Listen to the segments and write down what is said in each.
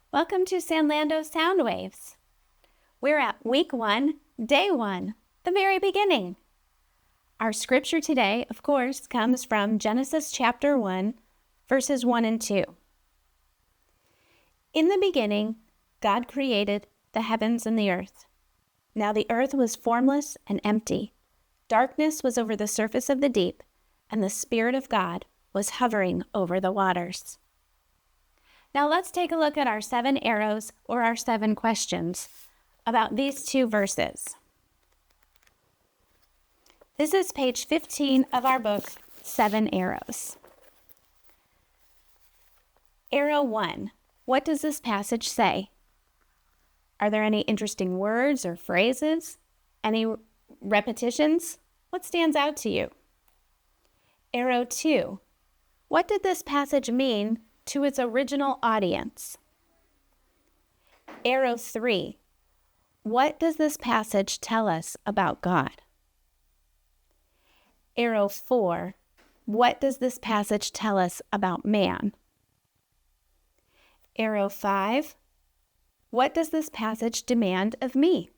Welcome to Sanlando Sound Waves. We're at week 1, day 1, the very beginning. Our scripture today, of course, comes from Genesis chapter 1, verses 1 and 2. In the beginning, God created the heavens and the earth. Now the earth was formless and empty. Darkness was over the surface of the deep, and the Spirit of God was hovering over the waters. Now let's take a look at our 7 arrows, or our 7 questions, about these 2 verses. This is page 15 of our book, 7 Arrows. Arrow 1. What does this passage say? Are there any interesting words or phrases? Any repetitions? What stands out to you? Arrow 2. What did this passage mean to its original audience? Arrow 3. What does this passage tell us about God? Arrow 4. What does this passage tell us about man? Arrow 5. What does this passage demand of me?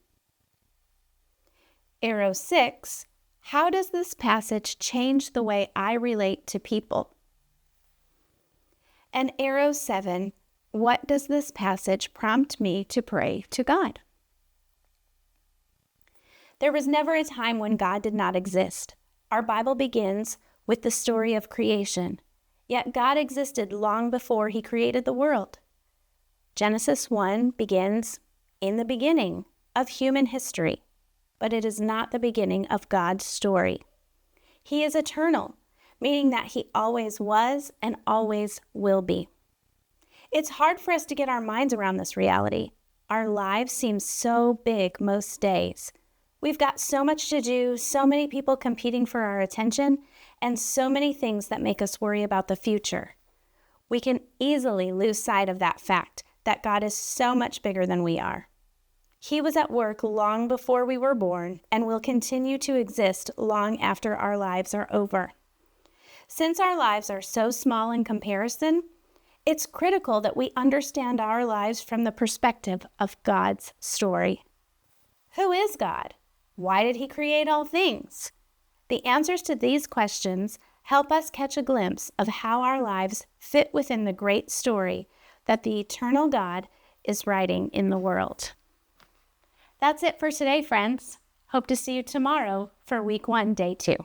Arrow 6. How does this passage change the way I relate to people? And arrow 7, what does this passage prompt me to pray to God? There was never a time when God did not exist. Our Bible begins with the story of creation, yet God existed long before he created the world. Genesis 1 begins in the beginning of human history, but it is not the beginning of God's story. He is eternal, meaning that he always was and always will be. It's hard for us to get our minds around this reality. Our lives seem so big most days. We've got so much to do, so many people competing for our attention, and so many things that make us worry about the future. We can easily lose sight of that fact, that God is so much bigger than we are. He was at work long before we were born and will continue to exist long after our lives are over. Since our lives are so small in comparison, it's critical that we understand our lives from the perspective of God's story. Who is God? Why did he create all things? The answers to these questions help us catch a glimpse of how our lives fit within the great story that the eternal God is writing in the world. That's it for today, friends. Hope to see you tomorrow for week 1, day 2.